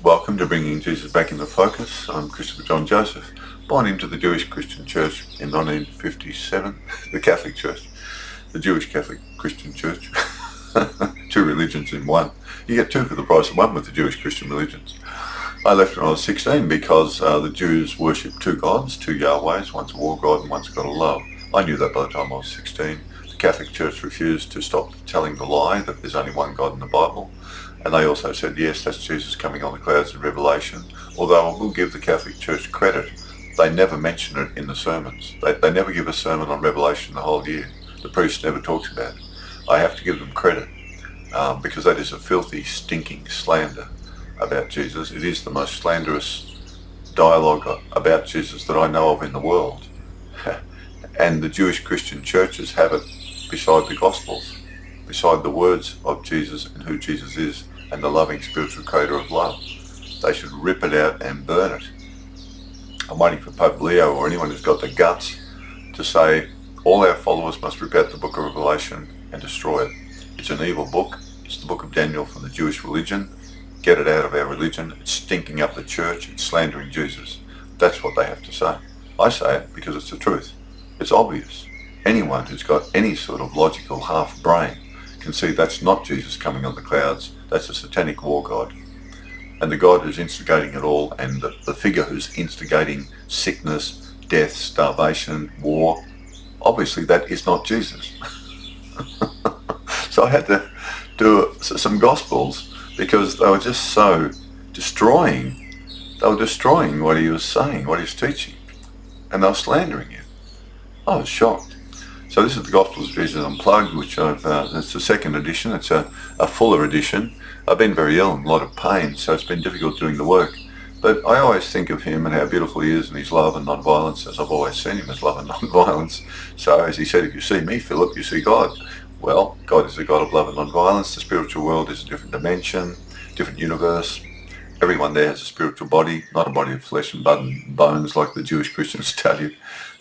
Welcome to Bringing Jesus Back into Focus. I'm Christopher John Joseph, born into the Jewish Christian Church in 1957, the Catholic Church, the Jewish Catholic Christian Church. Two religions in one. You get two for the price of one with the Jewish Christian religions. I left when I was 16 because the Jews worship two gods, two Yahwehs, one's a war god and one's a god of love. I knew that by the time I was 16. The Catholic Church refused to stop telling the lie that there's only one God in the Bible. And they also said, yes, that's Jesus coming on the clouds in Revelation. Although I will give the Catholic Church credit, they never mention it in the sermons. They never give a sermon on Revelation the whole year. The priest never talks about it. I have to give them credit because that is a filthy, stinking slander about Jesus. It is the most slanderous dialogue about Jesus that I know of in the world. And the Jewish Christian churches have it beside the Gospels, beside the words of Jesus and who Jesus is and the loving spiritual creator of love. They should rip it out and burn it. I'm waiting for Pope Leo or anyone who's got the guts to say all our followers must rip out the book of Revelation and destroy it. It's an evil book. It's the book of Daniel from the Jewish religion. Get it out of our religion. It's stinking up the church. It's slandering Jesus. That's what they have to say. I say it because it's the truth. It's obvious. Anyone who's got any sort of logical half brain can see that's not Jesus coming on the clouds. That's a satanic war god. And the God who's instigating it all, and the figure who's instigating sickness, death, starvation, war, obviously that is not Jesus. So I had to do some Gospels because they were just so destroying. They were destroying what he was saying, what he was teaching. And they were slandering him. I was shocked. So this is the Gospels of Jesus Unplugged, which it's the second edition. It's a fuller edition. I've been very ill and a lot of pain, so it's been difficult doing the work. But I always think of him and how beautiful he is and his love and non-violence, as I've always seen him as love and non-violence. So as he said, if you see me, Philip, you see God. Well, God is a God of love and non-violence. The spiritual world is a different dimension, different universe. Everyone there has a spiritual body, not a body of flesh and blood and bones like the Jewish Christians tell you.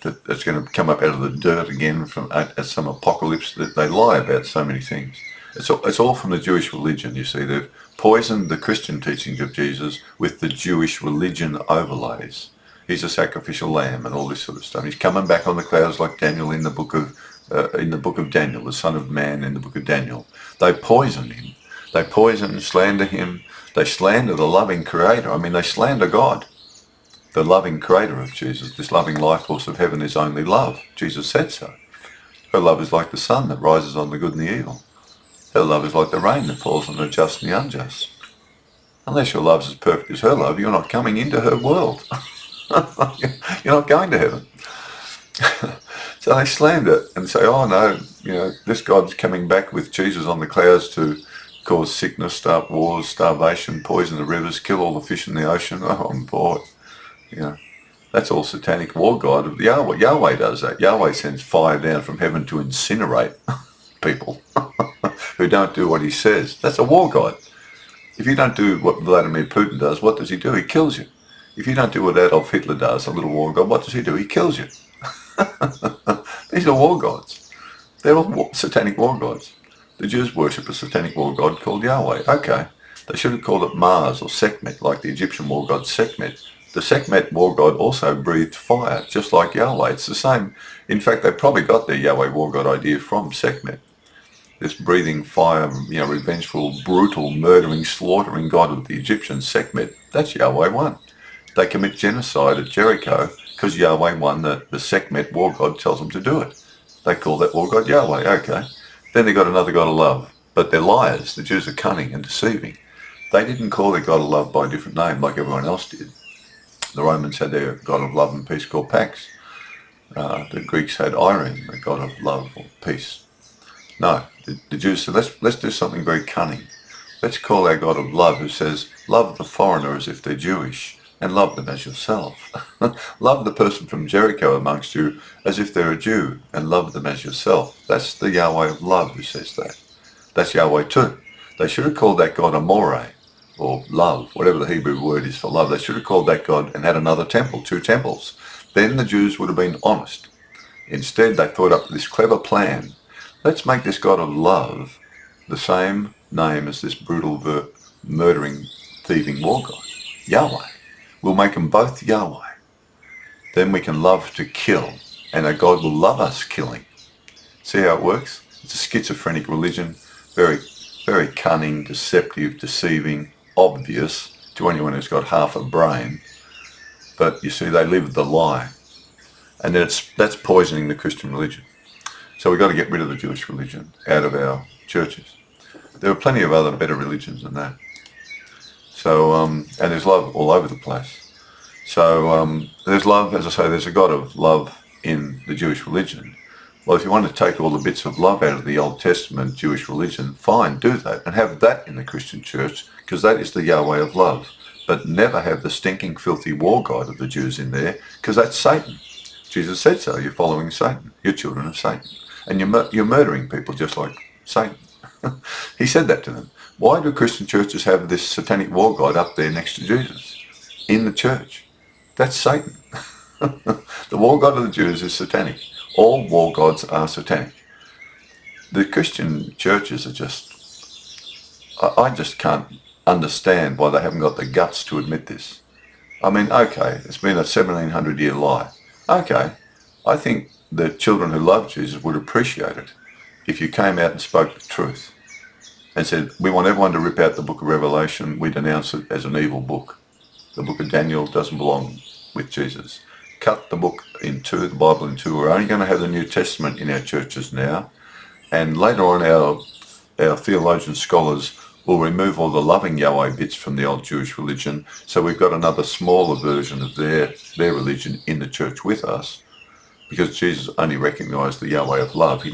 That's going to come up out of the dirt again from at some apocalypse. That they lie about so many things. It's all from the Jewish religion, you see. They've poisoned the Christian teachings of Jesus with the Jewish religion overlays. He's a sacrificial lamb and all this sort of stuff. He's coming back on the clouds like Daniel in the book of Daniel, the Son of Man in the book of Daniel. They poison him. They poison and slander him. They slander the loving creator. I mean, they slander God. The loving creator of Jesus, this loving life force of heaven is only love. Jesus said so. Her love is like the sun that rises on the good and the evil. Her love is like the rain that falls on the just and the unjust. Unless your love is as perfect as her love, you're not coming into her world. You're not going to heaven. So they slander and say, oh no, this God's coming back with Jesus on the clouds to cause sickness, start wars, starvation, poison the rivers, kill all the fish in the ocean. Oh, I'm bored. That's all satanic war god of Yahweh. Yahweh does that. Yahweh sends fire down from heaven to incinerate people who don't do what he says. That's a war god. If you don't do what Vladimir Putin does, what does he do? He kills you. If you don't do what Adolf Hitler does, a little war god, what does he do? He kills you. These are war gods. They're all satanic war gods. The Jews worship a satanic war god called Yahweh. Okay. They should have called it Mars or Sekhmet, like the Egyptian war god Sekhmet. The Sekhmet war god also breathed fire, just like Yahweh. It's the same. In fact, they probably got their Yahweh war god idea from Sekhmet. This breathing fire, revengeful, brutal, murdering, slaughtering god of the Egyptians, Sekhmet. That's Yahweh one. They commit genocide at Jericho because Yahweh one, the Sekhmet war god tells them to do it. They call that war god Yahweh. Okay. Then they got another god of love. But they're liars. The Jews are cunning and deceiving. They didn't call their god of love by a different name like everyone else did. The Romans had their god of love and peace called Pax. The Greeks had Irene, the god of love or peace. No, the Jews said, let's do something very cunning. Let's call our God of love, who says, love the foreigner as if they're Jewish, and love them as yourself. Love the person from Jericho amongst you as if they're a Jew, and love them as yourself. That's the Yahweh of love who says that. That's Yahweh too. They should have called that God Amore, or love, whatever the Hebrew word is for love. They should have called that God and had another temple, 2 temples. Then the Jews would have been honest. Instead, they thought up this clever plan. Let's make this God of love the same name as this brutal, murdering thieving war god, Yahweh. We'll make them both Yahweh. Then we can love to kill, and our God will love us killing. See how it works? It's a schizophrenic religion, very, very cunning, deceptive, deceiving, obvious to anyone who's got half a brain. But you see, they live the lie. And that's poisoning the Christian religion. So we've got to get rid of the Jewish religion out of our churches. There are plenty of other better religions than that. So, and there's love all over the place. So there's love, as I say, there's a God of love in the Jewish religion. Well, if you want to take all the bits of love out of the Old Testament Jewish religion, fine, do that and have that in the Christian church, because that is the Yahweh of love. But never have the stinking, filthy war god of the Jews in there, because that's Satan. Jesus said so. You're following Satan. You're children of Satan. And you're murdering people just like Satan. He said that to them. Why do Christian churches have this satanic war god up there next to Jesus in the church? That's Satan. The war god of the Jews is satanic. All war gods are satanic. The Christian churches are just... I just can't understand why they haven't got the guts to admit this. I mean, okay, it's been a 1700-year lie. Okay, I think the children who love Jesus would appreciate it if you came out and spoke the truth and said, we want everyone to rip out the book of Revelation, we denounce it as an evil book. The book of Daniel doesn't belong with Jesus. Cut the book in two, the Bible in two. We're only going to have the New Testament in our churches now. And later on, our theologian scholars will remove all the loving Yahweh bits from the old Jewish religion. So we've got another smaller version of their religion in the church with us, because Jesus only recognized the Yahweh of love. He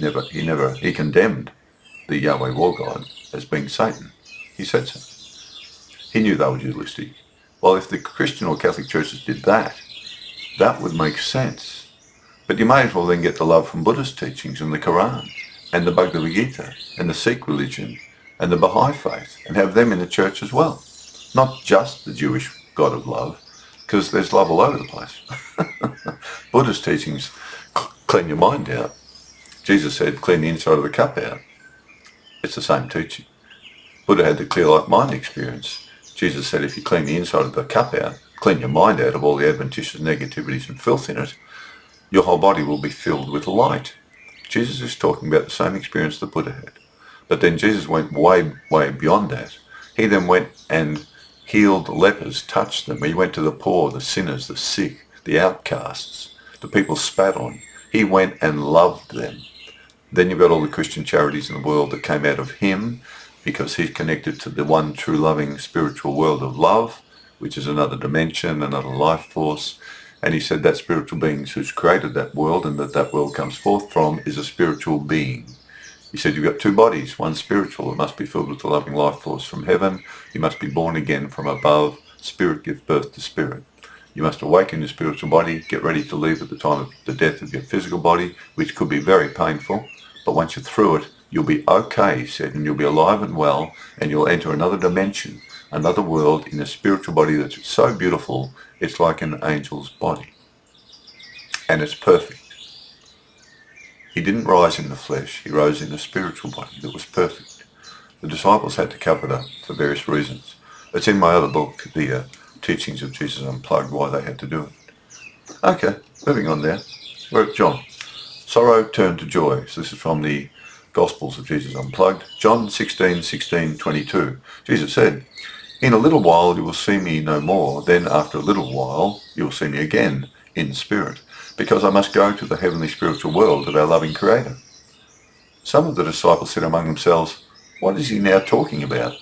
condemned the Yahweh war god as being Satan. He said so. He knew they were dualistic. Well, if the Christian or Catholic churches did that, that would make sense. But you may as well then get the love from Buddhist teachings and the Quran and the Bhagavad Gita and the Sikh religion and the Baha'i faith and have them in the church as well. Not just the Jewish God of love, because there's love all over the place. Buddhist teachings clean your mind out. Jesus said, clean the inside of the cup out. It's the same teaching. Buddha had the clear like mind experience. Jesus said, if you clean the inside of the cup out, clean your mind out of all the adventitious negativities and filth in it, your whole body will be filled with light. Jesus is talking about the same experience that Buddha had. But then Jesus went way, way beyond that. He then went and healed lepers, touched them. He went to the poor, the sinners, the sick, the outcasts, the people spat on. He went and loved them. Then you've got all the Christian charities in the world that came out of him, because he's connected to the one true loving spiritual world of love, which is another dimension, another life force. And he said that spiritual being who's created that world and that world comes forth from is a spiritual being. He said you've got two bodies, one spiritual, it must be filled with the loving life force from heaven. You must be born again from above. Spirit gives birth to spirit. You must awaken your spiritual body, get ready to leave at the time of the death of your physical body, which could be very painful. But once you're through it, you'll be okay, he said, and you'll be alive and well, and you'll enter another dimension, another world in a spiritual body that's so beautiful, it's like an angel's body. And it's perfect. He didn't rise in the flesh, he rose in a spiritual body that was perfect. The disciples had to cover that for various reasons. It's in my other book, the Teachings of Jesus Unplugged, why they had to do it. Okay, moving on now. We're at John. Sorrow turned to joy. So this is from the Gospels of Jesus Unplugged. John 16:22. Jesus said, in a little while you will see me no more, then after a little while you will see me again in spirit, because I must go to the heavenly spiritual world of our loving Creator. Some of the disciples said among themselves, what is he now talking about?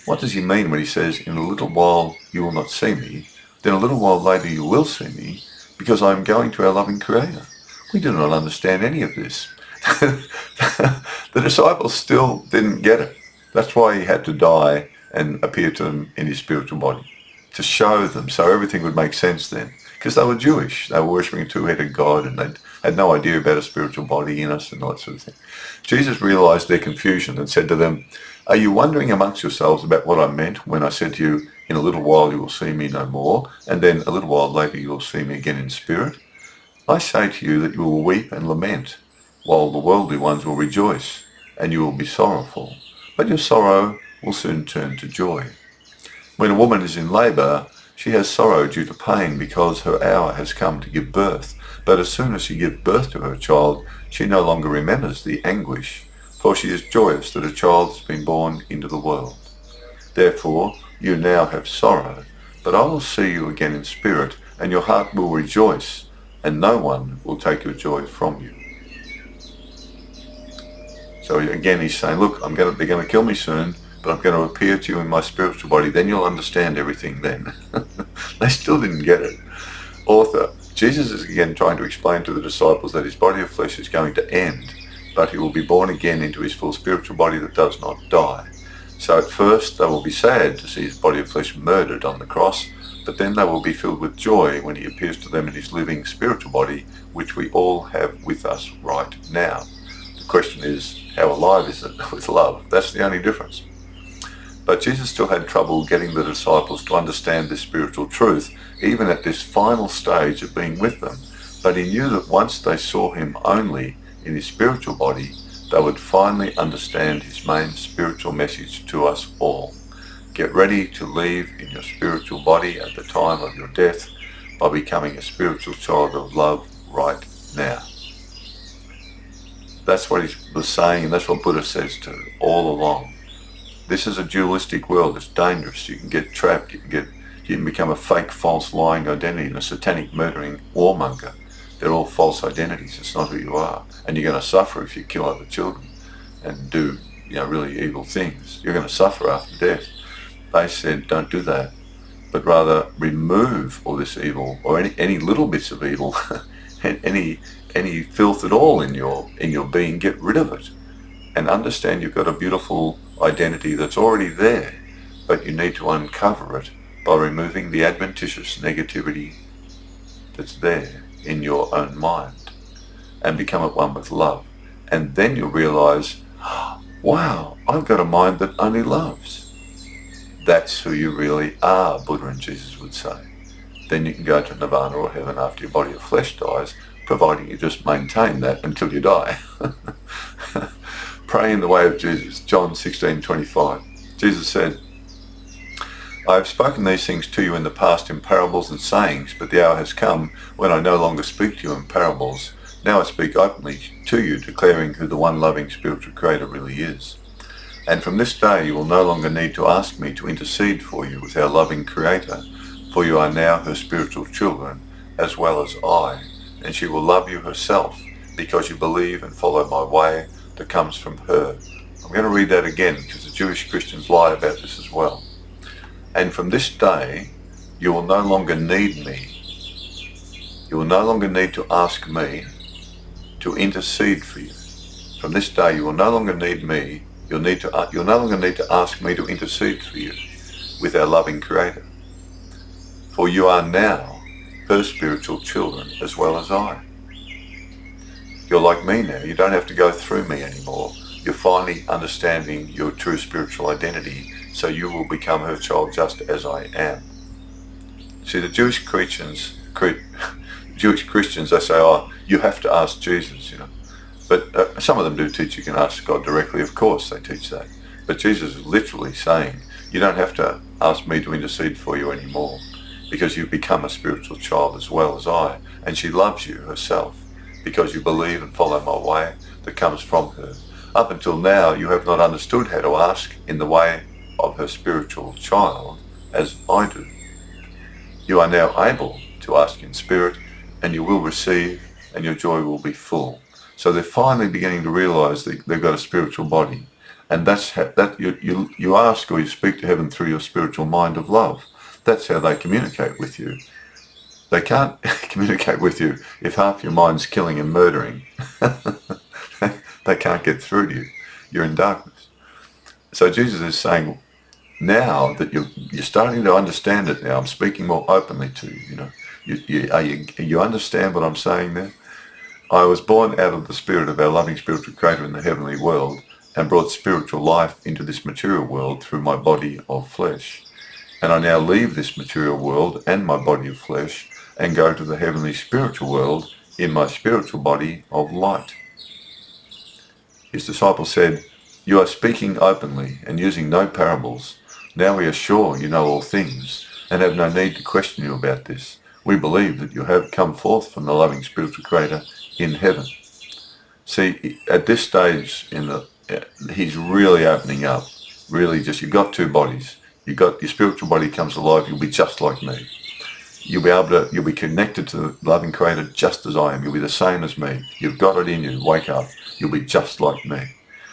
What does he mean when he says, in a little while you will not see me, then a little while later you will see me, because I am going to our loving Creator? We do not understand any of this. The disciples still didn't get it. That's why he had to die and appear to them in his spiritual body, to show them, so everything would make sense then. Because they were Jewish, they were worshipping a two-headed God, and they had no idea about a spiritual body in us and all that sort of thing. Jesus realized their confusion and said to them, are you wondering amongst yourselves about what I meant when I said to you, in a little while you will see me no more, and then a little while later you will see me again in spirit? I say to you that you will weep and lament, while the worldly ones will rejoice, and you will be sorrowful. But your sorrow will soon turn to joy. When a woman is in labour, she has sorrow due to pain because her hour has come to give birth. But as soon as she gives birth to her child, she no longer remembers the anguish, for she is joyous that a child has been born into the world. Therefore, you now have sorrow, but I will see you again in spirit, and your heart will rejoice, and no one will take your joy from you. So again, he's saying, look, they're going to kill me soon, but I'm going to appear to you in my spiritual body. Then you'll understand everything then. They still didn't get it. Author, Jesus is again trying to explain to the disciples that his body of flesh is going to end, but he will be born again into his full spiritual body that does not die. So at first they will be sad to see his body of flesh murdered on the cross, but then they will be filled with joy when he appears to them in his living spiritual body, which we all have with us right now. The question is, how alive is it with love? That's the only difference. But Jesus still had trouble getting the disciples to understand this spiritual truth, even at this final stage of being with them. But he knew that once they saw him only in his spiritual body, they would finally understand his main spiritual message to us all. Get ready to leave in your spiritual body at the time of your death by becoming a spiritual child of love right now. That's what he was saying, and that's what Buddha says too, all along. This is a dualistic world. It's dangerous. You can get trapped. You can become a fake, false, lying identity and a satanic, murdering warmonger. They're all false identities. It's not who you are. And you're going to suffer if you kill other children and do, really evil things. You're going to suffer after death. They said, don't do that, but rather remove all this evil, or any little bits of evil, any filth at all in your being. Get rid of it, and understand you've got a beautiful identity that's already there, but you need to uncover it by removing the adventitious negativity that's there in your own mind and become at one with love. And then you'll realize, wow, I've got a mind that only loves. That's who you really are, Buddha and Jesus would say. Then you can go to nirvana or heaven after your body of flesh dies, providing you just maintain that until you die. Pray in the way of Jesus, John 16:25. Jesus said, I have spoken these things to you in the past in parables and sayings, but the hour has come when I no longer speak to you in parables. Now I speak openly to you, declaring who the one loving spiritual creator really is. And from this day you will no longer need to ask me to intercede for you with our loving creator, for you are now her spiritual children, as well as I, and she will love you herself, because you believe and follow my way that comes from her. I'm going to read that again, because the Jewish Christians lie about this as well. And from this day, you will no longer need me. You will no longer need to ask me to intercede for you. From this day, you will no longer need me. You'll no longer need to ask me to intercede for you with our loving Creator. For you are now her spiritual children as well as I. You're like me now. You don't have to go through me anymore. You're finally understanding your true spiritual identity, so you will become her child just as I am. See, the Jewish Christians, they say, oh, you have to ask Jesus, But some of them do teach you can ask God directly. Of course, they teach that. But Jesus is literally saying, you don't have to ask me to intercede for you anymore, because you've become a spiritual child as well as I. And she loves you herself, because you believe and follow my way that comes from her. Up until now, you have not understood how to ask in the way of her spiritual child as I do. You are now able to ask in spirit, and you will receive, and your joy will be full. So they're finally beginning to realize that they've got a spiritual body. And that's how, you ask or you speak to heaven through your spiritual mind of love. That's how they communicate with you. They can't communicate with you if half your mind's killing and murdering. They can't get through to you. You're in darkness. So Jesus is saying, now that you're starting to understand it now, I'm speaking more openly to you, you understand what I'm saying there? I was born out of the spirit of our loving spiritual creator in the heavenly world and brought spiritual life into this material world through my body of flesh. And I now leave this material world and my body of flesh and go to the heavenly spiritual world in my spiritual body of light. His disciples said, you are speaking openly and using no parables. Now we are sure you know all things, and have no need to question you about this. We believe that you have come forth from the loving spiritual Creator in heaven. See, at this stage he's really opening up. Really, just you've got two bodies. You've got your spiritual body comes alive. You'll be just like me. You'll be connected to the loving Creator just as I am. You'll be the same as me. You've got it in you. Wake up. You'll be just like me.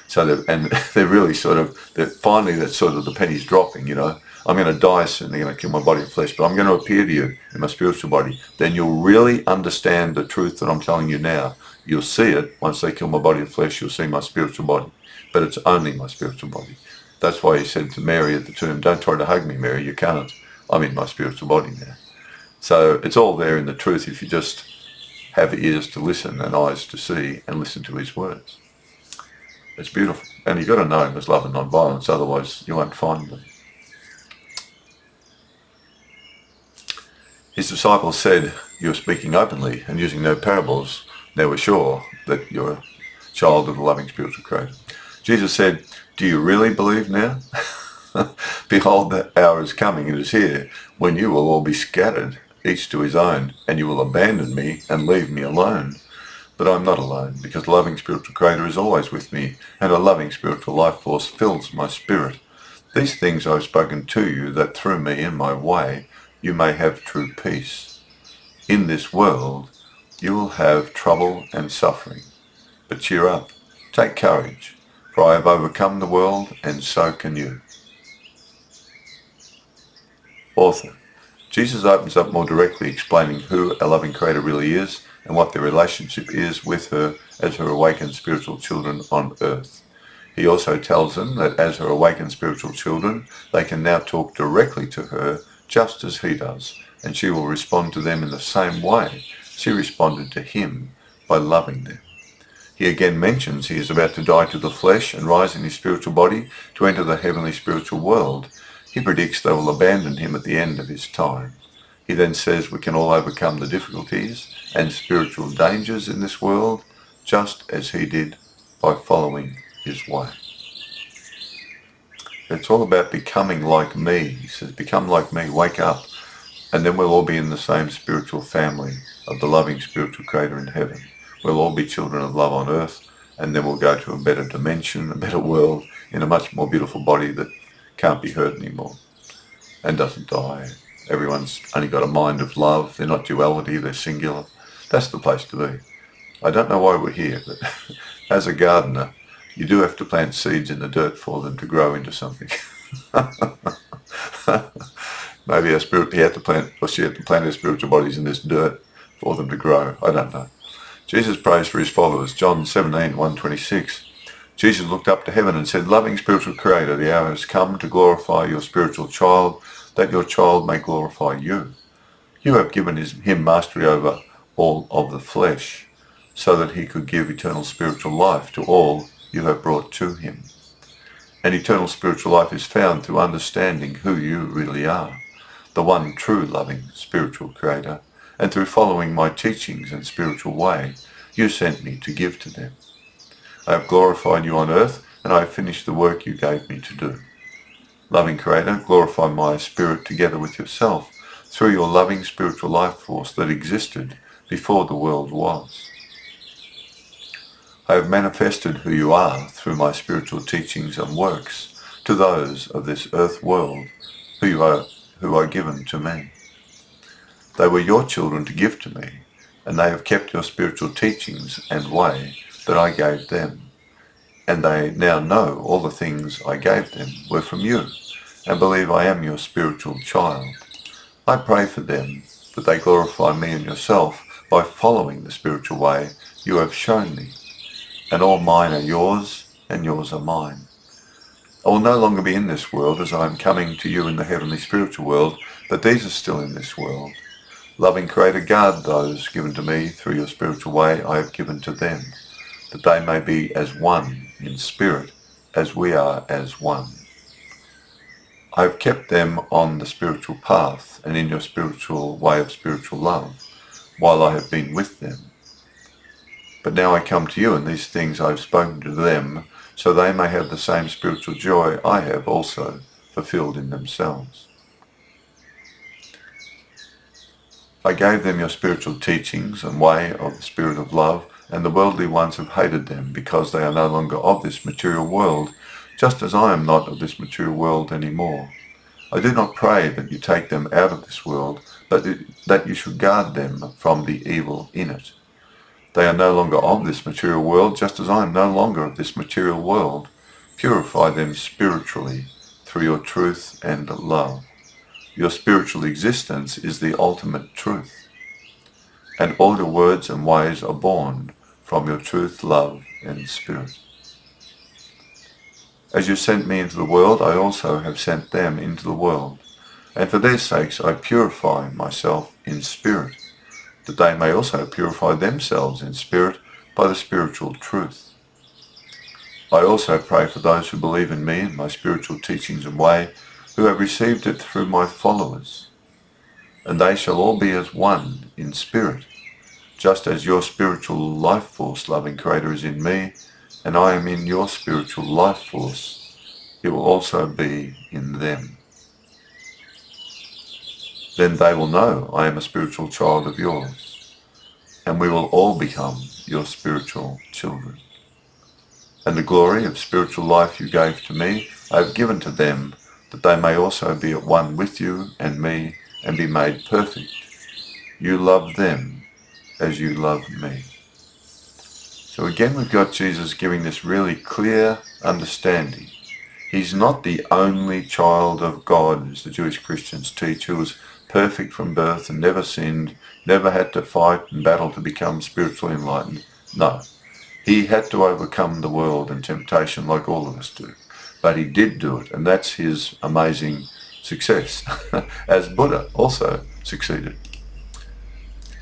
So they're really finally that's sort of the penny's dropping, you know. I'm going to die soon. They're going to kill my body of flesh, but I'm going to appear to you in my spiritual body. Then you'll really understand the truth that I'm telling you now. You'll see it. Once they kill my body of flesh, you'll see my spiritual body. But it's only my spiritual body. That's why he said to Mary at the tomb, don't try to hug me, Mary. You can't. I'm in my spiritual body now. So it's all there in the truth if you just have ears to listen and eyes to see and listen to his words. It's beautiful. And you've got to know him as love and non-violence, otherwise you won't find them. His disciples said, you're speaking openly and using no parables. They were sure that you're a child of the loving spiritual Creator. Jesus said, do you really believe now? Behold, the hour is coming, it is here, when you will all be scattered, each to his own, and you will abandon me and leave me alone. But I'm not alone, because the loving spiritual Creator is always with me, and a loving spiritual life force fills my spirit. These things I've spoken to you, that through me in my way you may have true peace. In this world you will have trouble and suffering. But cheer up, take courage, for I have overcome the world, and so can you. Author. Jesus opens up more directly, explaining who a loving Creator really is and what their relationship is with her as her awakened spiritual children on earth. He also tells them that as her awakened spiritual children, they can now talk directly to her just as he does, and she will respond to them in the same way she responded to him by loving them. He again mentions he is about to die to the flesh and rise in his spiritual body to enter the heavenly spiritual world. He predicts they will abandon him at the end of his time. He then says we can all overcome the difficulties and spiritual dangers in this world just as he did by following his way. It's all about becoming like me. He says, become like me, wake up, and then we'll all be in the same spiritual family of the loving spiritual Creator in heaven. We'll all be children of love on earth, and then we'll go to a better dimension, a better world, in a much more beautiful body that can't be hurt anymore and doesn't die. Everyone's only got a mind of love. They're not duality, they're singular. That's the place to be. I don't know why we're here, but as a gardener, you do have to plant seeds in the dirt for them to grow into something. Maybe he had to plant, or she had to plant her spiritual bodies in this dirt for them to grow. I don't know. Jesus prays for his followers. John 17:1-26. Jesus looked up to heaven and said, loving spiritual Creator, the hour has come to glorify your spiritual child, that your child may glorify you. You have given him mastery over all of the flesh, so that he could give eternal spiritual life to all you have brought to him. And eternal spiritual life is found through understanding who you really are, the one true loving spiritual Creator, and through following my teachings and spiritual way you sent me to give to them. I have glorified you on earth, and I have finished the work you gave me to do. Loving Creator, glorify my spirit together with yourself through your loving spiritual life force that existed before the world was. I have manifested who you are through my spiritual teachings and works to those of this earth world who are given to me. They were your children to give to me, and they have kept your spiritual teachings and way that I gave them. And they now know all the things I gave them were from you, and believe I am your spiritual child. I pray for them that they glorify me and yourself by following the spiritual way you have shown me. And all mine are yours, and yours are mine. I will no longer be in this world, as I am coming to you in the heavenly spiritual world, but these are still in this world. Loving Creator, guard those given to me through your spiritual way I have given to them, that they may be as one in spirit, as we are as one. I have kept them on the spiritual path and in your spiritual way of spiritual love, while I have been with them. But now I come to you, and these things I have spoken to them, so they may have the same spiritual joy I have also fulfilled in themselves. I gave them your spiritual teachings and way of the Spirit of love, and the worldly ones have hated them, because they are no longer of this material world, just as I am not of this material world any more. I do not pray that you take them out of this world, but that you should guard them from the evil in it. They are no longer of this material world, just as I am no longer of this material world. Purify them spiritually through your truth and love. Your spiritual existence is the ultimate truth, and all your words and ways are born from your truth, love, and spirit. As you sent me into the world, I also have sent them into the world, and for their sakes I purify myself in spirit, that they may also purify themselves in spirit by the spiritual truth. I also pray for those who believe in me and my spiritual teachings and way, who have received it through my followers, and they shall all be as one in spirit, just as your spiritual life force, loving Creator, is in me, and I am in your spiritual life force. It will also be in them. Then they will know I am a spiritual child of yours, and we will all become your spiritual children. And the glory of spiritual life you gave to me, I have given to them, that they may also be at one with you and me, and be made perfect. You love them as you love me. So again, we've got Jesus giving this really clear understanding. He's not the only child of God, as the Jewish Christians teach, who was perfect from birth and never sinned, never had to fight and battle to become spiritually enlightened. No, he had to overcome the world and temptation like all of us do. But he did do it, and that's his amazing success, as Buddha also succeeded.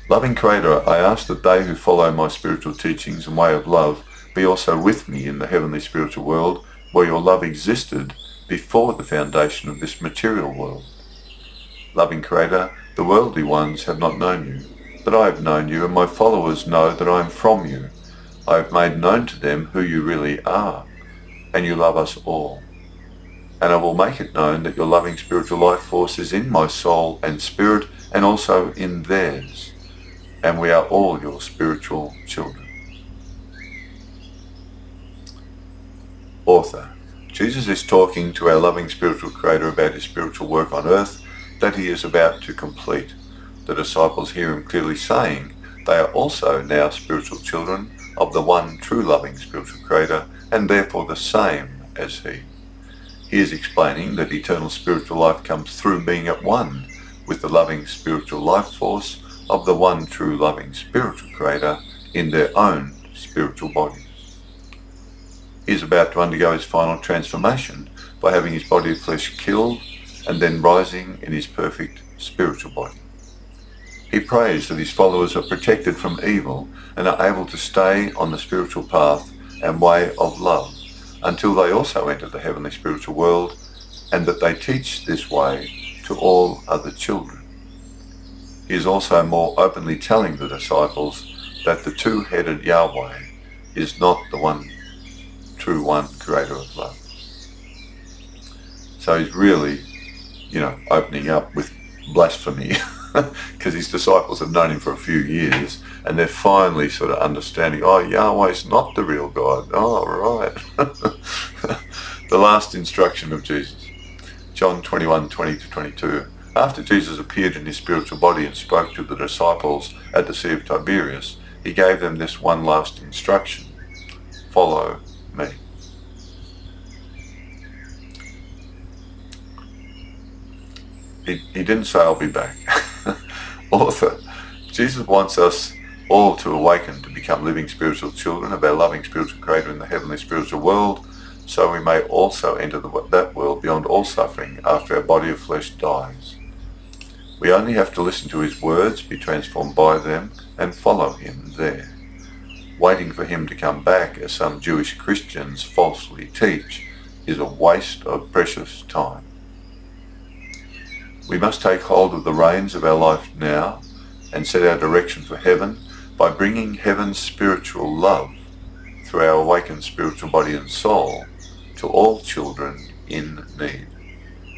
Loving Creator, I ask that they who follow my spiritual teachings and way of love be also with me in the heavenly spiritual world, where your love existed before the foundation of this material world. Loving Creator, the worldly ones have not known you, but I have known you, and my followers know that I am from you. I have made known to them who you really are, and you love us all. And I will make it known that your loving spiritual life force is in my soul and spirit, and also in theirs, and we are all your spiritual children. Author. Jesus is talking to our loving spiritual Creator about his spiritual work on earth that he is about to complete. The disciples hear him clearly saying they are also now spiritual children of the one true loving spiritual Creator, and therefore the same as he. He is explaining that eternal spiritual life comes through being at one with the loving spiritual life force of the one true loving spiritual Creator in their own spiritual bodies. He is about to undergo his final transformation by having his body of flesh killed and then rising in his perfect spiritual body. He prays that his followers are protected from evil and are able to stay on the spiritual path and way of love until they also enter the heavenly spiritual world, and that they teach this way to all other children. He is also more openly telling the disciples that the two-headed Yahweh is not the one true one Creator of love. So he's really, opening up with blasphemy because his disciples have known him for a few years, and they're finally sort of understanding, Yahweh's not the real God. Oh, right. The last instruction of Jesus. John 21:20-22. After Jesus appeared in his spiritual body and spoke to the disciples at the Sea of Tiberias, he gave them this one last instruction: follow me. He didn't say, I'll be back. Author. Jesus wants us all to awaken to become living spiritual children of our loving spiritual Creator in the heavenly spiritual world, so we may also enter that world beyond all suffering after our body of flesh dies. We only have to listen to his words, be transformed by them, and follow him there. Waiting for him to come back, as some Jewish Christians falsely teach, is a waste of precious time. We must take hold of the reins of our life now and set our direction for heaven by bringing heaven's spiritual love through our awakened spiritual body and soul to all children in need.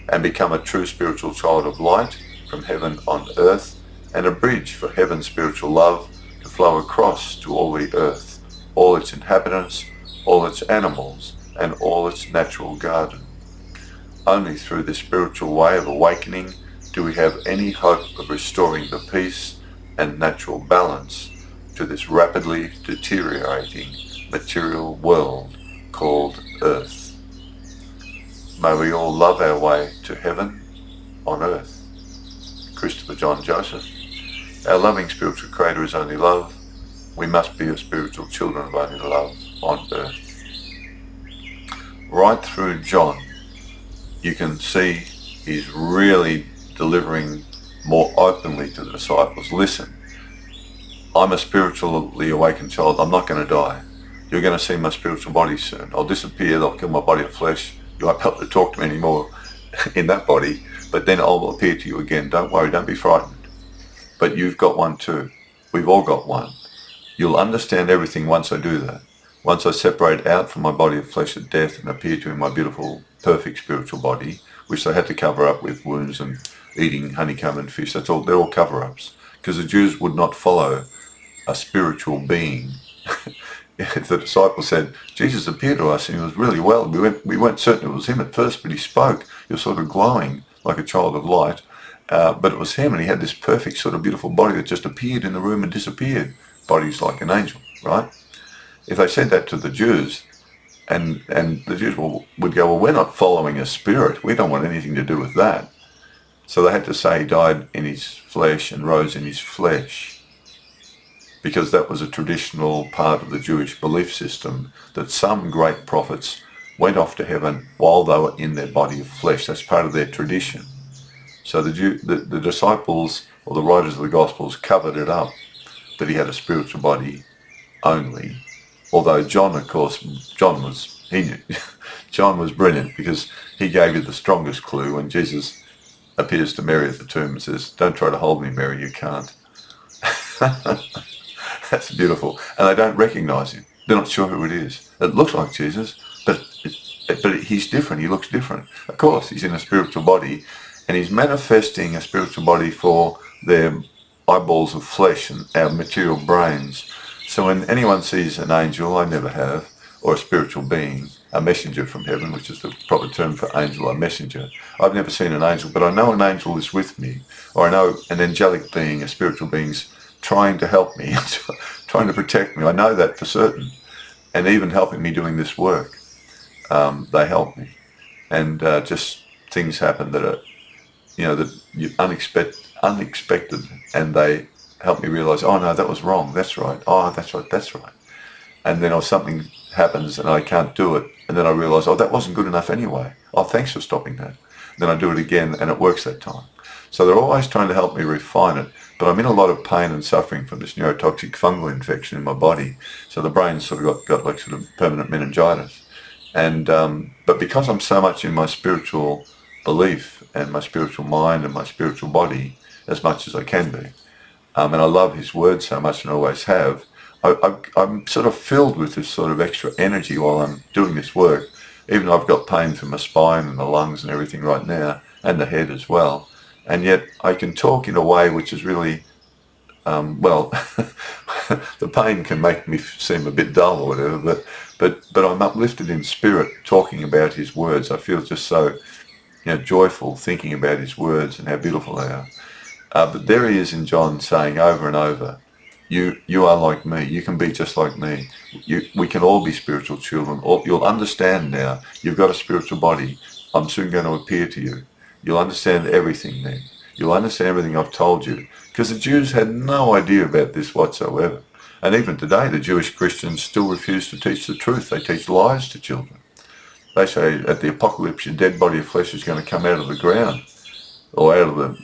and become a true spiritual child of light from heaven on earth, and a bridge for heaven's spiritual love to flow across to all the earth, all its inhabitants, all its animals, and all its natural garden. Only through this spiritual way of awakening do we have any hope of restoring the peace and natural balance to this rapidly deteriorating material world called Earth. May we all love our way to heaven on earth. Christopher John Joseph. Our loving spiritual Creator is only love. We must be the spiritual children of only love on earth. Right through John, you can see he's really delivering more openly to the disciples. Listen, I'm a spiritually awakened child. I'm not going to die. You're going to see my spiritual body soon. I'll disappear. They'll kill my body of flesh. You won't be able to talk to me anymore in that body, but then I'll appear to you again. Don't worry. Don't be frightened. But you've got one too. We've all got one. You'll understand everything once I do that. Once I separate out from my body of flesh at death and appear to you in my beautiful, perfect spiritual body, which they had to cover up with wounds and eating honeycomb and fish. That's all. They're all cover-ups, because the Jews would not follow a spiritual being. If the disciples said, Jesus appeared to us and he was really well, we weren't certain it was him at first, but he spoke. He was sort of glowing like a child of light. But it was him, and he had this perfect sort of beautiful body that just appeared in the room and disappeared. Body's like an angel, right? If they said that to the Jews, and the Jews would go, well, we're not following a spirit. We don't want anything to do with that. So they had to say he died in his flesh and rose in his flesh, because that was a traditional part of the Jewish belief system, that some great prophets went off to heaven while they were in their body of flesh. That's part of their tradition. So the disciples, or the writers of the Gospels, covered it up, that he had a spiritual body only. Although John, of course, John was brilliant, because he gave you the strongest clue when Jesus appears to Mary at the tomb and says, don't try to hold me, Mary, you can't. That's beautiful. And they don't recognize him. They're not sure who it is. It looks like Jesus, but he's different. He looks different. Of course, he's in a spiritual body, and he's manifesting a spiritual body for their eyeballs of flesh and our material brains. So when anyone sees an angel, I never have, or a spiritual being, a messenger from heaven, which is the proper term for angel, a messenger. I've never seen an angel, but I know an angel is with me, or I know an angelic being, a spiritual being's trying to help me, trying to protect me. I know that for certain. And even helping me doing this work, they help me. And just things happen that are, that you unexpected, and they help me realize, oh no, that was wrong, that's right, oh that's right, that's right. And then something happens and I can't do it, and then I realize, oh, that wasn't good enough anyway. Oh, thanks for stopping that. Then I do it again and it works that time. So they're always trying to help me refine it, but I'm in a lot of pain and suffering from this neurotoxic fungal infection in my body. So the brain sort of got like sort of permanent meningitis. And but because I'm so much in my spiritual belief and my spiritual mind and my spiritual body, as much as I can be, and I love his word so much and always have, I'm sort of filled with this sort of extra energy while I'm doing this work, even though I've got pain through my spine and the lungs and everything right now, and the head as well. And yet I can talk in a way which is really, the pain can make me seem a bit dull or whatever, but I'm uplifted in spirit talking about his words. I feel just so joyful thinking about his words and how beautiful they are. But there he is in John saying over and over, you are like me. You can be just like me. We can all be spiritual children. You'll understand now. You've got a spiritual body. I'm soon going to appear to you. You'll understand everything then. You'll understand everything I've told you. Because the Jews had no idea about this whatsoever. And even today, the Jewish Christians still refuse to teach the truth. They teach lies to children. They say at the apocalypse, your dead body of flesh is going to come out of the ground, or out of the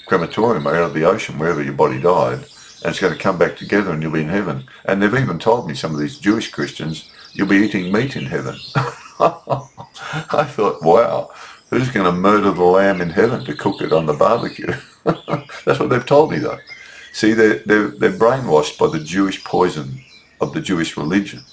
crematorium, or out of the ocean, wherever your body died, and it's going to come back together and you'll be in heaven. And they've even told me, some of these Jewish Christians, you'll be eating meat in heaven. I thought, wow, who's going to murder the lamb in heaven to cook it on the barbecue? That's what they've told me, though. See, they're brainwashed by the Jewish poison of the Jewish religion.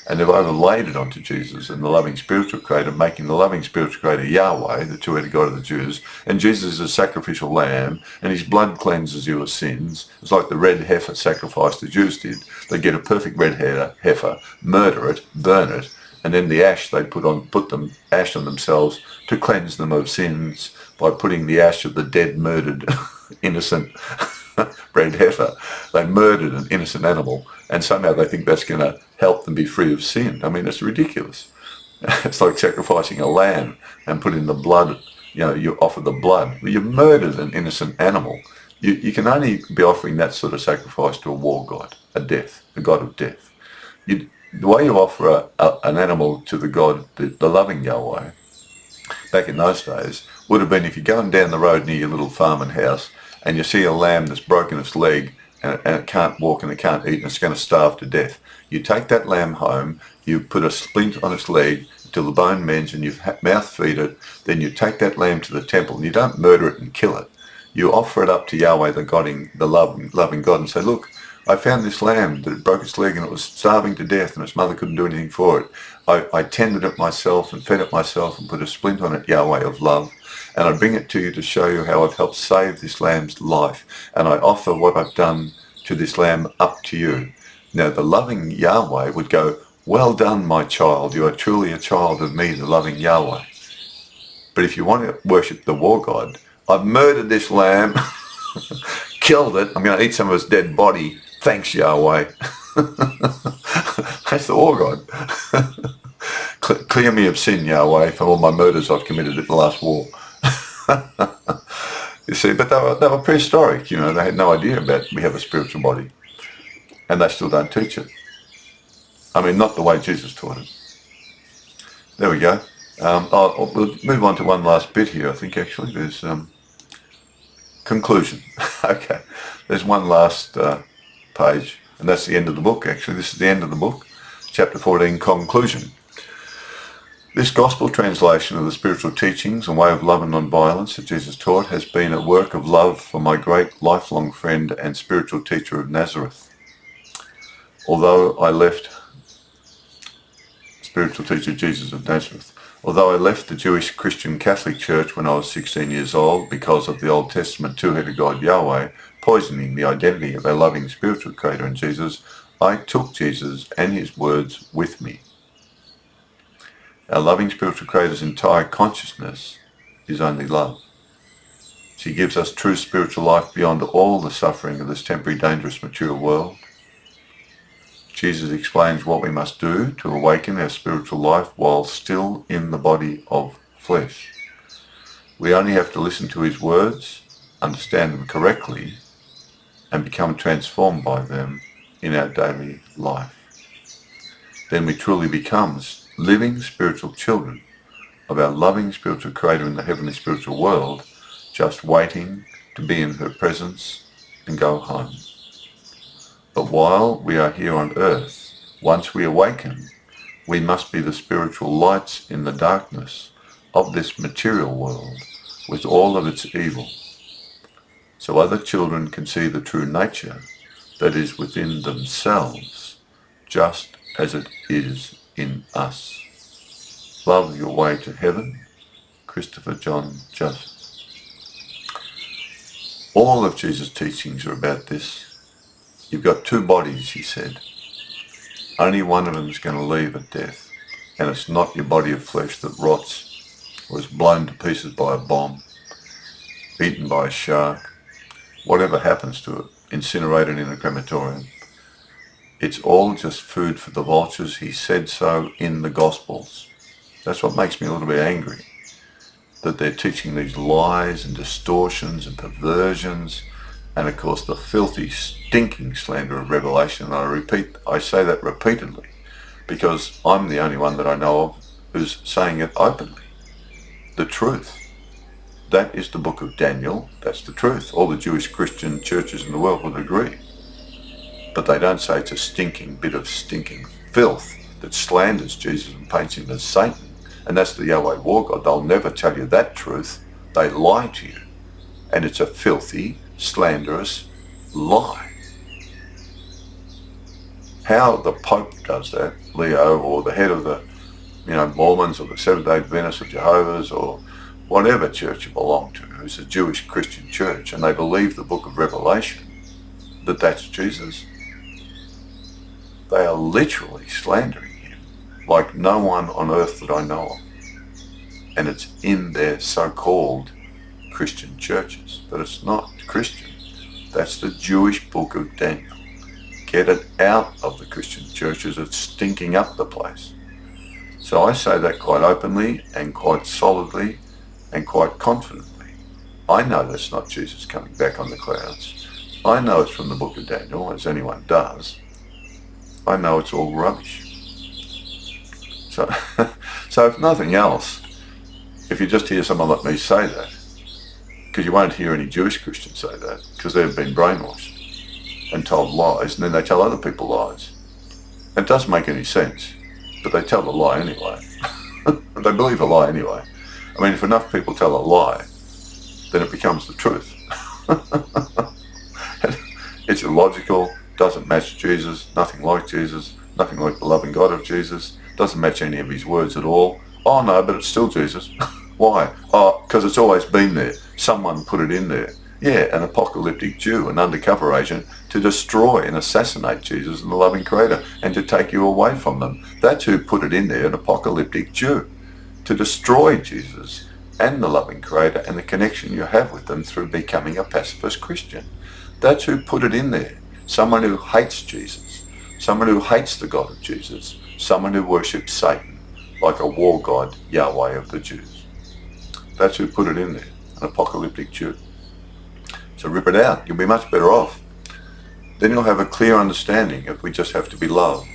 And they've overlaid it onto Jesus and the loving spiritual creator, making the loving spiritual creator Yahweh, the two-headed God of the Jews, and Jesus is a sacrificial lamb, and his blood cleanses you of sins. It's like the red heifer sacrifice the Jews did. They get a perfect red heifer, murder it, burn it, and then the ash they put them ash on themselves to cleanse them of sins by putting the ash of the dead, murdered, innocent red heifer. They murdered an innocent animal, and somehow they think that's going to help them be free of sin. I mean, it's ridiculous. It's like sacrificing a lamb and putting the blood, you offer the blood. Well, you murdered an innocent animal. You can only be offering that sort of sacrifice to a war god, a god of death. The way you offer an animal to the God, the loving Yahweh, back in those days, would have been if you're going down the road near your little farming house and you see a lamb that's broken its leg and it can't walk and it can't eat and it's going to starve to death. You take that lamb home, you put a splint on its leg till the bone mends and you mouth feed it, then you take that lamb to the temple and you don't murder it and kill it. You offer it up to Yahweh, the loving God, and say, look, I found this lamb that broke its leg and it was starving to death and its mother couldn't do anything for it. I tended it myself and fed it myself and put a splint on it, Yahweh of love, and I bring it to you to show you how I've helped save this lamb's life, and I offer what I've done to this lamb up to you. Now the loving Yahweh would go, well done, my child, you are truly a child of me, the loving Yahweh. But if you want to worship the war god, I've murdered this lamb, killed it, I'm going to eat some of its dead body, thanks Yahweh. That's the war god. Clear me of sin, Yahweh, for all my murders I've committed at the last war. You see, but they were prehistoric, they had no idea about we have a spiritual body. And they still don't teach it. I mean, not the way Jesus taught it. There we go. We'll move on to one last bit here, I think, actually. There's conclusion. Okay, there's one last page, and that's the end of the book, actually. This is the end of the book, chapter 14, conclusion. This gospel translation of the spiritual teachings and way of love and non-violence that Jesus taught has been a work of love for my great lifelong friend and spiritual teacher of Nazareth. Although I left the Jewish Christian Catholic Church when I was 16 years old because of the Old Testament two-headed God Yahweh poisoning the identity of our loving spiritual creator in Jesus, I took Jesus and his words with me. Our loving spiritual creator's entire consciousness is only love. She gives us true spiritual life beyond all the suffering of this temporary, dangerous, material world. Jesus explains what we must do to awaken our spiritual life while still in the body of flesh. We only have to listen to his words, understand them correctly, and become transformed by them in our daily life. Then we truly become living spiritual children of our loving spiritual creator in the heavenly spiritual world, just waiting to be in her presence and go home. But while we are here on earth, once we awaken, we must be the spiritual lights in the darkness of this material world with all of its evil, so other children can see the true nature that is within themselves, just as it is in us. Love your way to heaven, Christopher John Joseph. All of Jesus' teachings are about this. You've got two bodies, he said. Only one of them is going to leave at death. And it's not your body of flesh that rots or is blown to pieces by a bomb, eaten by a shark, whatever happens to it, incinerated in a crematorium. It's all just food for the vultures. He said so in the Gospels. That's what makes me a little bit angry, that they're teaching these lies and distortions and perversions, and of course the filthy, stinking slander of Revelation. And I say that repeatedly because I'm the only one that I know of who's saying it openly. The truth. That is the book of Daniel. That's the truth. All the Jewish Christian churches in the world would agree. But they don't say it's a stinking bit of stinking filth that slanders Jesus and paints him as Satan. And that's the Yahweh war God. They'll never tell you that truth. They lie to you. And it's a filthy, slanderous lie. How the Pope does that, Leo, or the head of the Mormons or the Seventh-day Adventists or Jehovah's or whatever church you belong to, who's a Jewish Christian church, and they believe the book of Revelation, that that's Jesus, they are literally slandering him like no one on earth that I know of. And it's in their so-called Christian churches, but it's not Christian. That's the Jewish book of Daniel. Get it out of the Christian churches. It's stinking up the place. So I say that quite openly and quite solidly and quite confidently. I know that's not Jesus coming back on the clouds. I know it's from the book of Daniel, as anyone does. I know it's all rubbish. So, so if nothing else, if you just hear someone like me say that, because you won't hear any Jewish Christians say that, because they've been brainwashed and told lies, and then they tell other people lies. It doesn't make any sense, but they tell the lie anyway. They believe a lie anyway. I mean, if enough people tell a lie, then it becomes the truth. It's illogical, doesn't match Jesus, nothing like Jesus, nothing like the loving God of Jesus, doesn't match any of his words at all. Oh no, but it's still Jesus. Why? Oh, because it's always been there. Someone put it in there. Yeah, an apocalyptic Jew, an undercover agent to destroy and assassinate Jesus and the loving Creator and to take you away from them. That's who put it in there, an apocalyptic Jew, to destroy Jesus and the loving Creator and the connection you have with them through becoming a pacifist Christian. That's who put it in there. Someone who hates Jesus, someone who hates the God of Jesus, someone who worships Satan like a war god, Yahweh of the Jews. That's who put it in there, an apocalyptic Jew. So rip it out. You'll be much better off. Then you'll have a clear understanding if we just have to be loved.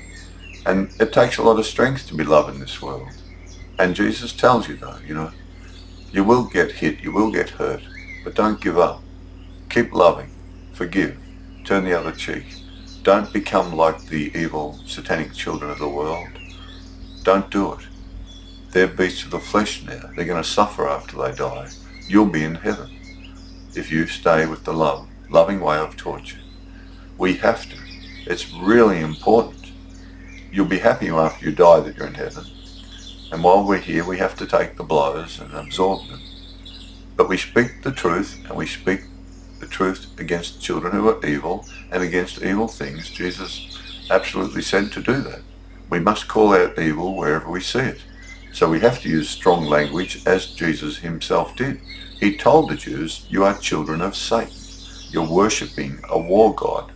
And it takes a lot of strength to be loved in this world. And Jesus tells you though, you will get hit, you will get hurt, but don't give up. Keep loving, forgive, turn the other cheek. Don't become like the evil satanic children of the world. Don't do it. They're beasts of the flesh now. They're going to suffer after they die. You'll be in heaven if you stay with the loving way of torture. We have to. It's really important. You'll be happy after you die that you're in heaven. And while we're here, we have to take the blows and absorb them. But we speak the truth, and we speak the truth against children who are evil and against evil things. Jesus absolutely said to do that. We must call out evil wherever we see it. So we have to use strong language as Jesus himself did. He told the Jews, you are children of Satan. You're worshipping a war god.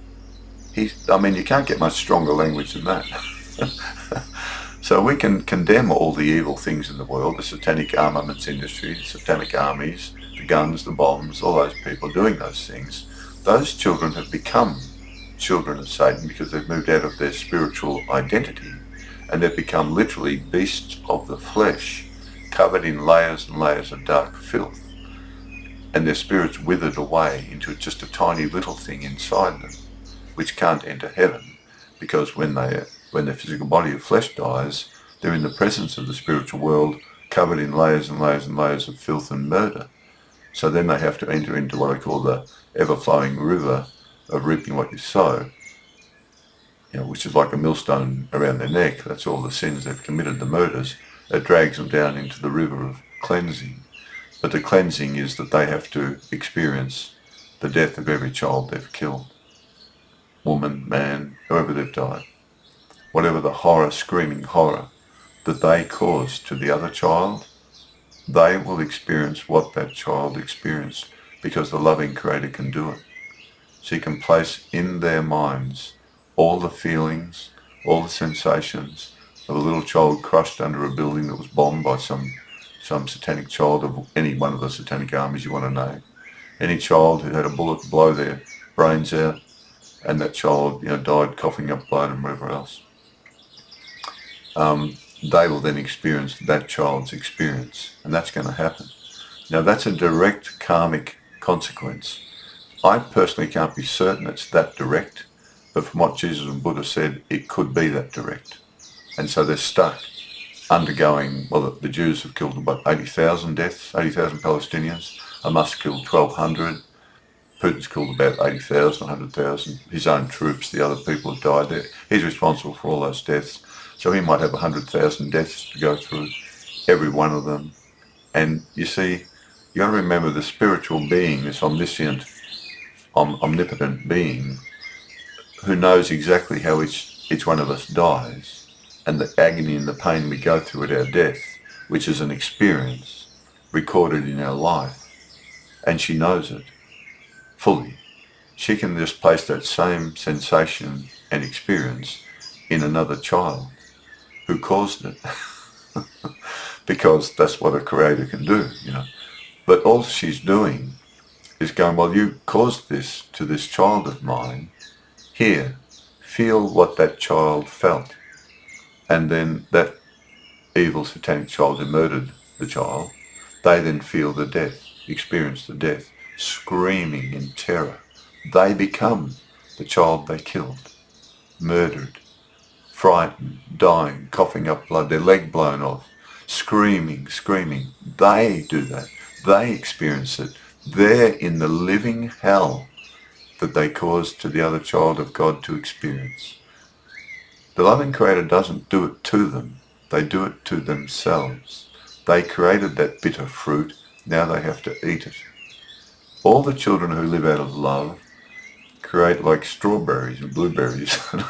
You can't get much stronger language than that. So we can condemn all the evil things in the world, the satanic armaments industry, the satanic armies, the guns, the bombs, all those people doing those things. Those children have become children of Satan because they've moved out of their spiritual identity and they've become literally beasts of the flesh, covered in layers and layers of dark filth. And their spirits withered away into just a tiny little thing inside them, which can't enter heaven, because when their physical body of flesh dies, they're in the presence of the spiritual world, covered in layers and layers and layers of filth and murder. So then they have to enter into what I call the ever-flowing river of reaping what you sow, which is like a millstone around their neck. That's all the sins they've committed, the murders. It drags them down into the river of cleansing. But the cleansing is that they have to experience the death of every child they've killed. Woman, man, whoever they've died. Whatever the horror, screaming horror that they cause to the other child, they will experience what that child experienced because the loving Creator can do it. So he can place in their minds all the feelings, all the sensations of a little child crushed under a building that was bombed by some satanic child of any one of the satanic armies you want to name. Any child who had a bullet blow their brains out, and that child died coughing up blood and whatever else. They will then experience that child's experience, and that's going to happen. Now that's a direct karmic consequence. I personally can't be certain it's that direct, but from what Jesus and Buddha said, it could be that direct. And so they're stuck undergoing, the Jews have killed about 80,000 deaths, 80,000 Palestinians. Hamas killed 1,200 Putin's killed about 80,000, 100,000, his own troops, the other people have died there. He's responsible for all those deaths. So he might have 100,000 deaths to go through, every one of them. And you see, you got to remember the spiritual being, this omniscient, omnipotent being, who knows exactly how each one of us dies, and the agony and the pain we go through at our death, which is an experience recorded in our life. And she knows it fully. She can just place that same sensation and experience in another child who caused it. Because that's what a creator can do, you know. But all she's doing is going, well, you caused this to this child of mine. Here, feel what that child felt. And then that evil satanic child who murdered the child, they then feel the death, experience the death, screaming in terror. They become the child they killed, murdered, frightened, dying, coughing up blood, their leg blown off, screaming. They do that. They experience it. They're in the living hell that they caused to the other child of God to experience. The loving Creator doesn't do it to them. They do it to themselves. They created that bitter fruit. Now they have to eat it. All the children who live out of love create like strawberries and blueberries and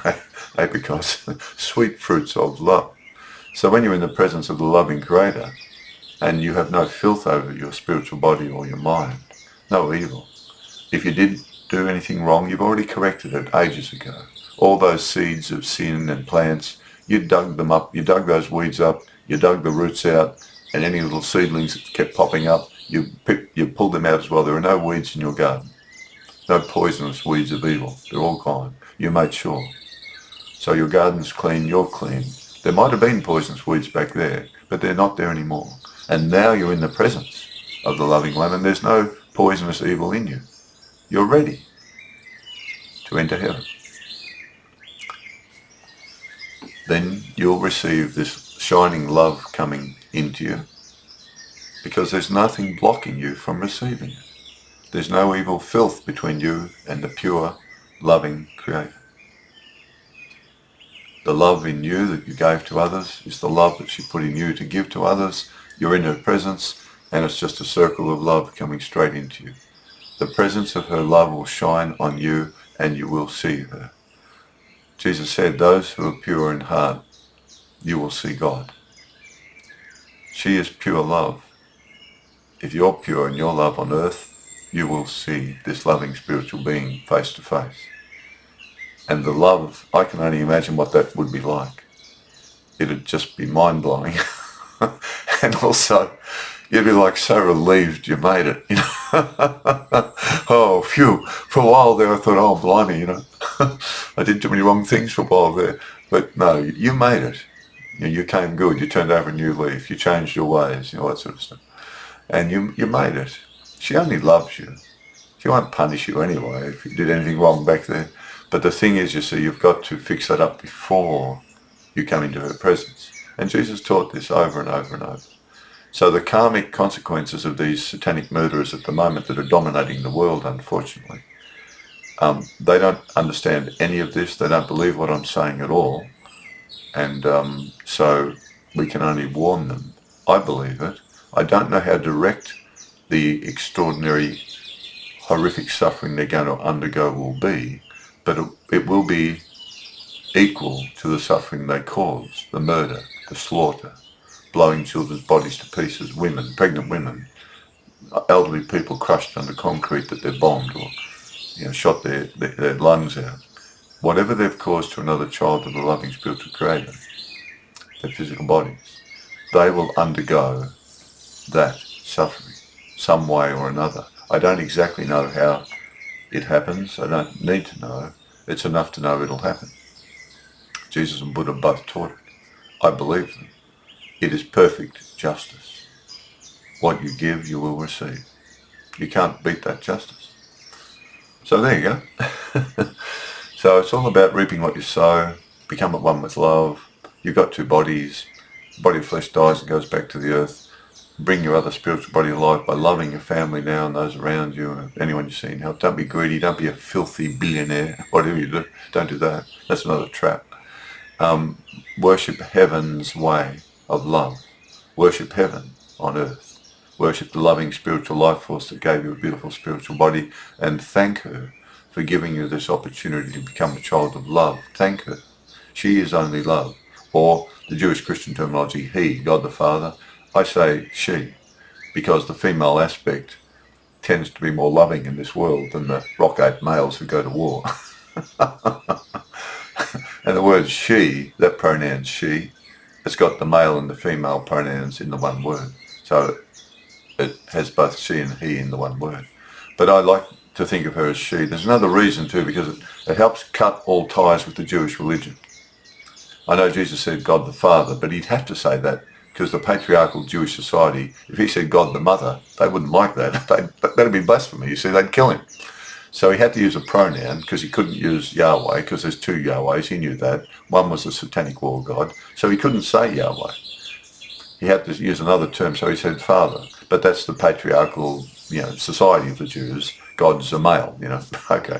apricots, sweet fruits of love. So when you're in the presence of the loving Creator and you have no filth over your spiritual body or your mind, no evil. If you did do anything wrong, you've already corrected it ages ago. All those seeds of sin and plants, you dug them up, you dug those weeds up, you dug the roots out, and any little seedlings that kept popping up, you pulled them out as well. There are no weeds in your garden. No poisonous weeds of evil. They're all gone. You made sure. So your garden's clean, you're clean. There might have been poisonous weeds back there, but they're not there anymore. And now you're in the presence of the loving one, and there's no poisonous evil in you. You're ready to enter heaven. Then you'll receive this shining love coming into you, because there's nothing blocking you from receiving it. There's no evil filth between you and the pure, loving Creator. The love in you that you gave to others is the love that she put in you to give to others. You're in her presence, and it's just a circle of love coming straight into you. The presence of her love will shine on you, and you will see her. Jesus said, those who are pure in heart, you will see God. She is pure love. If you're pure in your love on earth, you will see this loving spiritual being face to face. And the love, I can only imagine what that would be like. It'd just be mind-blowing. And also, you'd be like so relieved you made it, you know. Oh, phew. For a while there I thought, oh, blimey, you know. I did too many wrong things for a while there. But no, you made it. You came good. You turned over a new leaf. You changed your ways, you know, that sort of stuff. And you made it. She only loves you. She won't punish you anyway if you did anything wrong back there. But the thing is, you see, you've got to fix that up before you come into her presence. And Jesus taught this over and over and over. So the karmic consequences of these satanic murderers at the moment that are dominating the world, unfortunately, they don't understand any of this. They don't believe what I'm saying at all. And so we can only warn them. I believe it. I don't know how direct the extraordinary, horrific suffering they're going to undergo will be, but it will be equal to the suffering they cause, the murder, the slaughter, blowing children's bodies to pieces, women, pregnant women, elderly people crushed under concrete that they're bombed or, you know, shot their lungs out. Whatever they've caused to another child of the loving spiritual Creator, their physical bodies, they will undergo that suffering some way or another. I don't exactly know how it happens. I don't need to know. It's enough to know it'll happen. Jesus and Buddha both taught it. I believe them. It is perfect justice. What you give, you will receive. You can't beat that justice. So there you go. So it's all about reaping what you sow, become at one with love. You've got two bodies. The body of flesh dies and goes back to the earth. bring your other spiritual body alive by loving your family now and those around you and anyone you see in help. Don't be greedy. Don't be a filthy billionaire. Whatever you do, don't do that. That's another trap. Worship heaven's way of love. Worship heaven on earth. Worship the loving spiritual life force that gave you a beautiful spiritual body, and thank her for giving you this opportunity to become a child of love. Thank her. She is only love. Or the Jewish Christian terminology, he, God the Father. I say she, because the female aspect tends to be more loving in this world than the rock-ape males who go to war. And the word she, that pronoun she, it's got the male and the female pronouns in the one word. So it has both she and he in the one word. But I like to think of her as she. There's another reason too, because it helps cut all ties with the Jewish religion. I know Jesus said God the Father, but he'd have to say that because the patriarchal Jewish society, if he said God the Mother, they wouldn't like that. That'd be blasphemy. You see, they'd kill him. So he had to use a pronoun because he couldn't use Yahweh because there's two Yahwehs. He knew that. One was the satanic war god. So he couldn't say Yahweh. He had to use another term, so he said Father. But that's the patriarchal, society of the Jews. God's a male, Okay.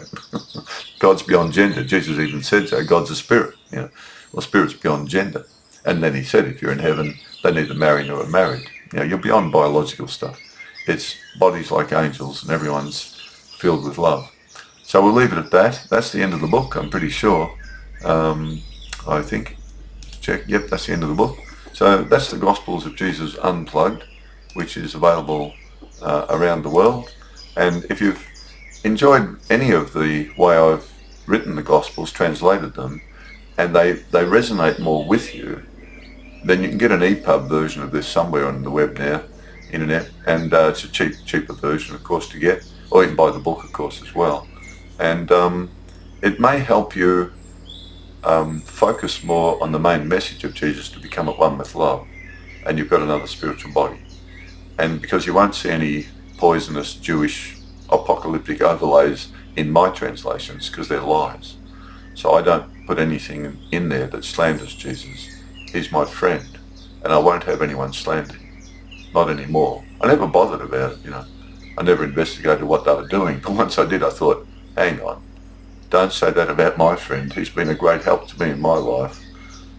God's beyond gender. Jesus even said so. God's a spirit, Well, spirit's beyond gender. And then he said, if you're in heaven, they neither marry nor are married. You're beyond biological stuff. It's bodies like angels, and everyone's filled with love. So we'll leave it at that. That's the end of the book, I'm pretty sure. I think. Check. Yep, that's the end of the book. So that's the Gospels of Jesus Unplugged, which is available around the world. And if you've enjoyed any of the way I've written the Gospels, translated them, and they resonate more with you, then you can get an EPUB version of this somewhere on the web now, internet, and it's a cheaper version, of course, to get, or you can buy the book, of course, as well. And it may help you focus more on the main message of Jesus, to become at one with love, and you've got another spiritual body. And because you won't see any poisonous Jewish apocalyptic overlays in my translations, because they're lies. So I don't put anything in there that slanders Jesus. He's my friend, and I won't have anyone slander him. Not anymore. I never bothered about it, I never investigated what they were doing. But once I did, I thought, hang on, don't say that about my friend. He's been a great help to me in my life.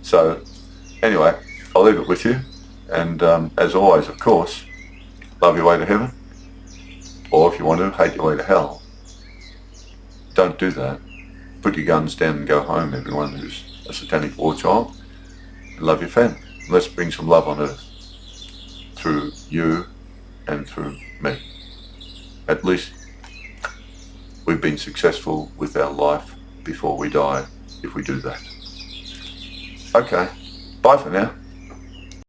So anyway, I'll leave it with you. And as always, of course, love your way to heaven. Or if you want to, hate your way to hell. Don't do that. Put your guns down and go home, everyone who's a satanic war child. Love your family. Let's bring some love on earth through you and through me. At least we've been successful with our life before we die if we do that. Okay, bye for now.